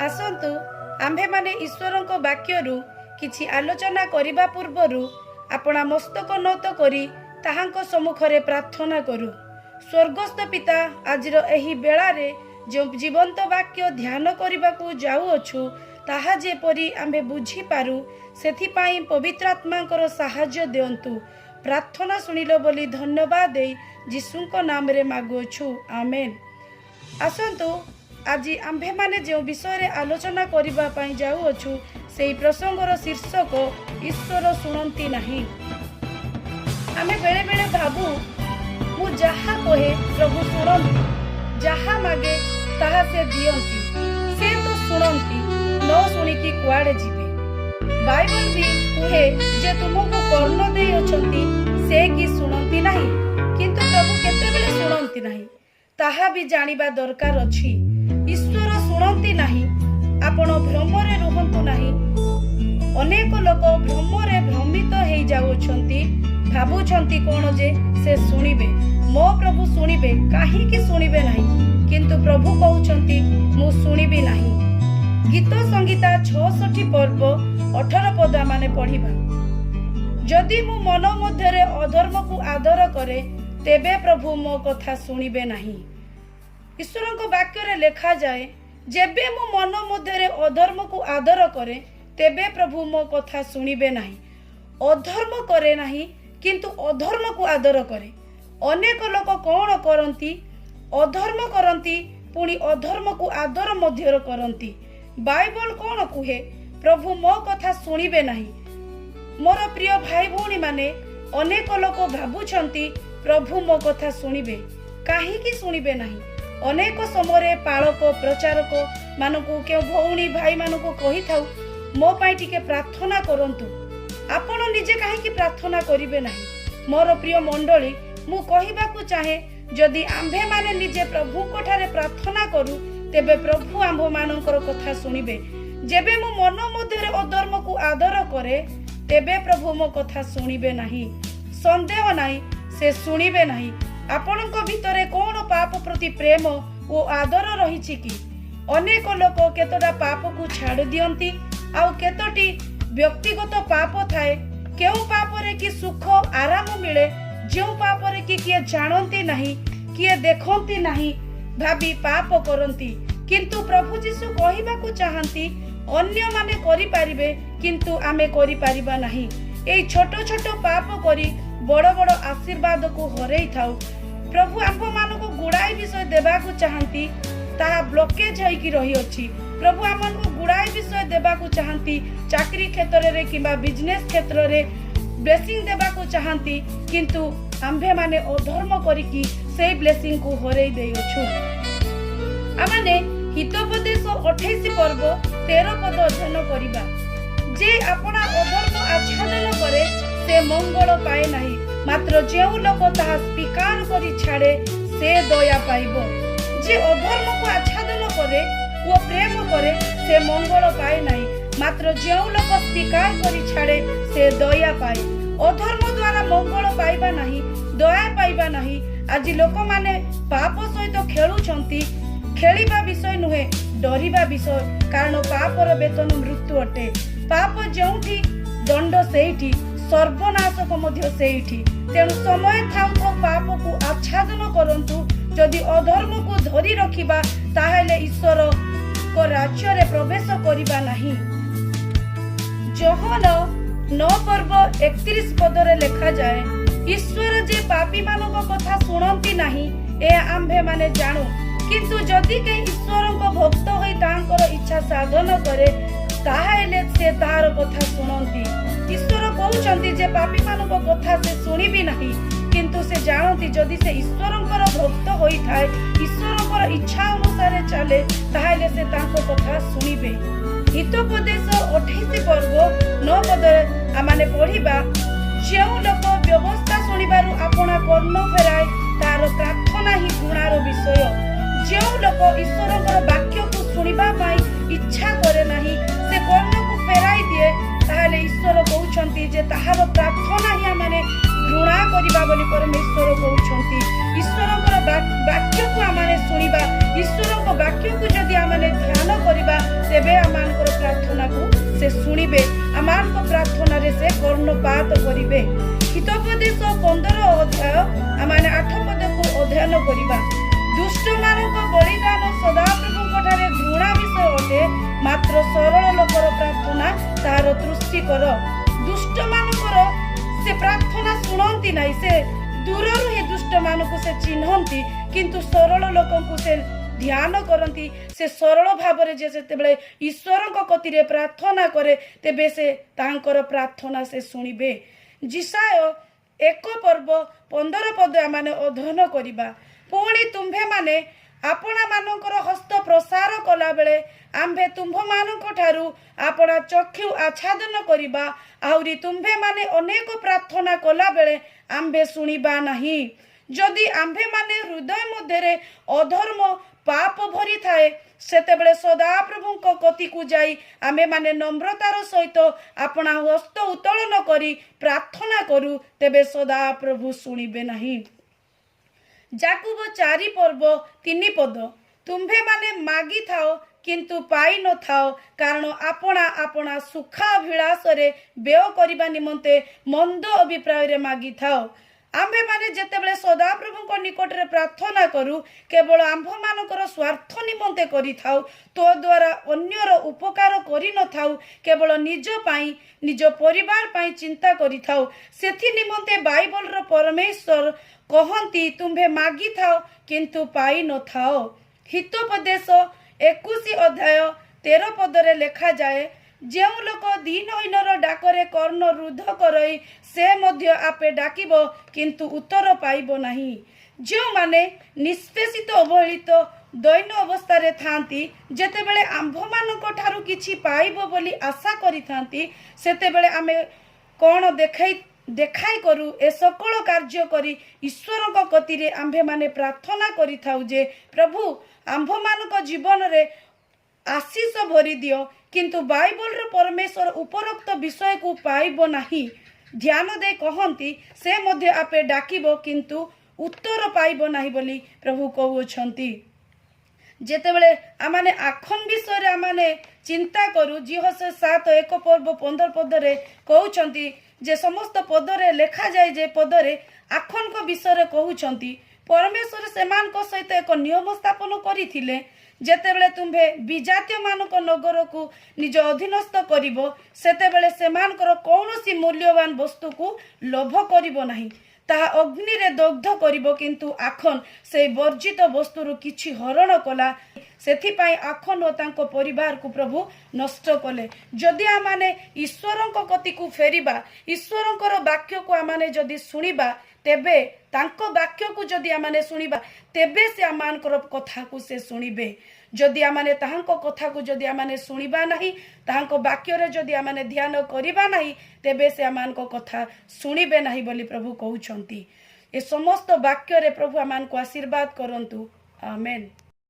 आसतु आम्भे माने ईश्वरक वाक्यरू किछि आलोचना करिबा पूर्वरु आपणा मस्तक नत करी ताहांक सम्मुखरे प्रार्थना करू। स्वर्गस्थ पिता, आजिर एही बेलारे जो जीवंत वाक्य ध्यान करबाकू जाउअछु ताहा जेपरि आम्भे बुझी पारू सेथिपाई पवित्र आत्मांकर साहाय्य दियंतु। प्रार्थना सुनिलो बोली धन्यवाद दे यीशुंक नाम रे मागुअछु, आमेन। आसंतु आज आम्भे माने जो विषय रे आलोचना करिबा पई जाउअछु सेही प्रसंगर शीर्षक ईश्वर सुनंती नाही। आमे बेले बेले भाबू मु जहा कहे प्रभु सुनंती, जहा मागे ताहा से दियंती, से तो सुनंती, न सुनिकी कुआडे जिबे। बाइबल भी कहे जे तुमको कर्ण देई अछंती से कि सुनंती नाही, किंतु प्रभु केतेबेले सुनंती नाही ताहा भी जानिबा दरकार अछि। ईश्वर सुनंती नाही, आपण भ्रमरे रुहंतु नाही। अनेक लोक भ्रमरे भ्रमित हेई जाउछंती, भाबुछंती कोन जे से सुनिबे, मो प्रभु सुनिबे, काहे कि सुनिबे नाही, किंतु प्रभु कहउछंती मु सुनिबी नाही। गीत संगीता 66 पर्व 18 पद माने पढ़िबा। जदि मु मन मध्यरे अधर्म को आदर करे तेबे प्रभु मो कथा सुनिबे नाही। ईश्वरक वाक्य रे लेखा जाए, जेबे मु मन मध्यरे अधर्म को आदर करे तेबे प्रभु मो कथा सुनिबे नाही। अधर्म करे नाही, किंतु अधर्म को आदर करे। अनेक लोक कोन करंती, अधर्म करंती, पुणी अधर्म को आदर मध्यर करंती। बाइबल कोन कुहे, प्रभु मो कथा सुनिबे नाही। मोर प्रिय भाई भौणी माने, अनेक लोक भाबुछंती प्रभु मो कथा सुनिबे, काहे कि सुनिबे नाही। अनेक समय पालक प्रचारक मानकु के भौणी भाई मानकु कहि थाउ मो पाई टिके प्रार्थना करंतु। आपण निजे काहे कि प्रार्थना करिवे नाही। मोर प्रिय मंडली, मु कहिबाकू चाहे जदि आम्भे माने निजे प्रभु कोठारे प्रार्थना करू तेबे प्रभु आम्भ मानकर कथा सुनिबे। जेबे मु मन मध्यरे अधर्म को आदर करे तेबे प्रभु मो कथा सुनिबे नाही। संदेह नाही, से सुनिबे नाही। आपणक भितरे कोन पाप प्रति प्रेम ओ आदर रहिछि कि? अनेक लोक केतोटा पाप को छाड़ दियंती, आउ केतोटी व्यक्तिगत पाप थाए। केउ पाप रे कि सुख आराम मिले, जो पाप रे कि किए जानती नाही, किए देखंती नाही, भाबी पाप करंती। किंतु प्रभु जीशु कहिबाकू चाहंती अन्य माने करि पारिबे, किंतु आमे करि पारिबा नाही। एई छोट छोट पाप करी बड़ बड़ आशीर्वाद को हरई थाउ। प्रभु आप मानक गुड़ाई विषय देबाकू चाहंती, ताहा ब्लॉकेज होइकी रही अछि। प्रभु आमनको गुड़ाई विषय देबाकू चाहंती, चाकरी क्षेत्र रे किबा बिजनेस क्षेत्र रे ब्लेसिंग देबाकू चाहंती, किंतु आम्भे माने अधर्म करिकी सेई ब्लेसिंग को हरई देइछु। आमाने हितोपदेश 28 पर्व 13 पद अध्ययन करिबा। जे आपना अधर्म आच्छादन करे से मंगल पाए नाही, मात्र जेउ लोक ताहा स्वीकार करि छाड़े से दया पाइबो। जे अधर्म को आच्छादन करे वो प्रेम करे से मंगल पाए नाही, मात्र जेउ लोक स्वीकार करि छाड़े से दया पाए। अधर्म द्वारा मंगल पाइबा नाही, दया पाइबा नाही। आज लोक माने पाप सहित खेलुछंती। खेलिबा विषय नुहे, डरिबा विषय, कारण पापर वेतन मृत्यु अटे। पाप जेउठी दंड सेठी, सर्वनाशक मध्य सेठी। तेणु समय थाउ थाउ पाप को आच्छादन करंतु। जदि अधर्म को धरी रखिबा ताहेले ईश्वर को राज्य रे प्रवेश करिबा नाही। जोहन 9 पर्व 31 पदरे लेखा जाए, ईश्वर जे पापी मानक कथा सुनंती नाही ए आम्भे माने जानु। किंतु जदि के ईश्वरक भक्त होई तांकर इच्छा साधन करे ताहेले से तार कथा सुनंती। ईश्वर कहउचंती जे पापी मानक कथा से सुनिबी नाही, किंतु से जानती जदि से ईश्वरंकर भक्त होई थाए, ईश्वरंकर इच्छा अनुसार चले ताहेले से तांको कथा सुनिबे। हितोपदेश 28 पर्व 9 पद आमाने पढ़िबा। जेउ लोक व्यवस्था सुनिबारु आपना कर्ण फेराए तार प्रार्थना ही गुणार विषय। जेउ लोक ईश्वरंकर वाक्य को सुनिबा पाई इच्छा करे नाही, से कर्ण को फेराई दिए, ताहाले ईश्वर कहउछंती जे ताहार प्रार्थना ही माने घृणा करिबा बोली परमेश्वर कहउछंती। ईश्वरंकर वाक्य को आमाने सुनिबा, ईश्वरक वाक्य को जदि आमाने ध्यान करिबा तेबे आमानकर प्रार्थना को से शुणिबे आमानक प्रार्थना रे से कर्णपात करिवे। हितोपदेश 15 अध्याय आमाने 8 पद को अध्ययन करिबा। दुष्ट मानक बलिदान सदाप्रभुଙ୍କ ठारे घृणा विषय अटे, मात्र सरल लोकर प्रार्थना तार तृष्टिकर। दुष्ट मानकर से प्रार्थना शुणती नहीं, से दूरରୁ ही दुष्ट मानक से चिन्हती, किंतु सरल लोकଙ୍କୁ से ध्यान करती। से सरल भाव जे जेतेबेले ईश्वरଙ୍କ कतिरे प्रार्थना करे तेबे से तांकर प्रार्थना से शुणिबे। जिसाय 1 पर्व 15 पद आमाने अध्ययन करिबा। पुणी तुम्भे माने आपणा मानकर हस्त प्रसार कला बेले आम्भे तुम्भ मानक ठारू आपणा चक्षु आच्छादन करिबा, आउरी तुम्भे माने अनेक प्रार्थना कला बेले आम्भे शुणिबा नहीं। जदि आम्भे माने हृदय मध्यरे अधर्म पाप भरी थाए सेतेबेले सदाप्रभुଙ୍କ कतिकु जाई आमे माने नम्रतार सहित आपणा हस्त उत्तोलन करी प्रार्थना करू, तेबे सदाप्रभु शुणिबे नहीं। जाकुब 4 पर्व 3 पद तुम्भे माने मागी थाओ किंतु पाई न थाओ, कारण आपणा आपणा सुखाभिलाष रे व्यय करिबा निमंते मंद अभिप्राय रे मागी थाओ। आम्भे माने जेतेबेले सदाप्रभुଙ୍କ निकटरे प्रार्थना करू केवल आम्भ मानकर स्वार्थ निमंते करि थाउ, तो द्वारा अन्यर उपकार करि न थाउ, केवल निज पाई निज परिवार पाई चिंता करि थाउ। सेथि निमंते बाइबल रो परमेश्वर कहंती तुम्भे मागी थाओ किंतु पाई न थाओ। हितोपदेश 21 अध्याय 13 पदरे लेखा जाए, जेउ लोक दीनहीनर डाकरे कर्ण रुद्ध करई से मध्य आपे डाकिब किंतु उत्तर पाइब नहीं। जो माने निष्पेषित अवहेलित दैन अवस्था थांती, जेतेबेले आम्भ मानक ठारू किछि पाइब बोली आशा करि थांती, सेतेबेले आमे कोन देखाई करू ए सकल कार्य करी ईश्वरक कतिरे आम्भे माने प्रार्थना करि थाउ जे प्रभु आम्भ मानक जीवन रे आशीष भरी दियो, किंतु बाइबल रो परमेश्वर उपरोक्त विषय को पाइब नहीं। ध्यान दे कहंती से मध्य आपे डाकिबो किंतु उत्तर पाइब नहीं बोली प्रभु कहउछंती। जेतेबेले आमाने आखन विषय रे आमाने चिंता करू, जिहोशे 7 1 पर्व 15 पदरे कहउछंती जे समस्त पदरे लेखा जाए जे पदरे आखन को विषय रे कहउछंती। परमेश्वर सेमानक सहित एक नियम स्थापन करिथिले, जेतेबेले तुम्भे विजातीय मानक नगर को निज अधीनस्थ करिवो सेतेबेले सेमानकर कौनसी मूल्यवान वस्तु को लोभ करिवो नहीं, ताहा अग्नि रे दग्ध करिवो, किंतु आखन से वर्जित वस्तुरु किछि हरण कला, सेथिपाई आखन ओ तांको परिवार को प्रभु नष्ट कले। जदि आमाने ईश्वरंक कति को फेरिबा, ईश्वरंकर वाक्य को आमाने जदि सुनिबा, तेबे तांको वाक्य को जदि आमाने सुनिबा तेबे से आमानकर कथा को से सुनिबे। जदि आमाने ताहांको कथा को जदि आमाने सुनिबा नहीं, ताहांको वाक्य रे जदि आमाने ध्यान करिबा नहीं, तेबे से आमानको कथा सुनिबे नहीं बोली प्रभु कहउछंती। ए समस्त वाक्य रे प्रभु आमानको आशीर्वाद करंतु। आमेन।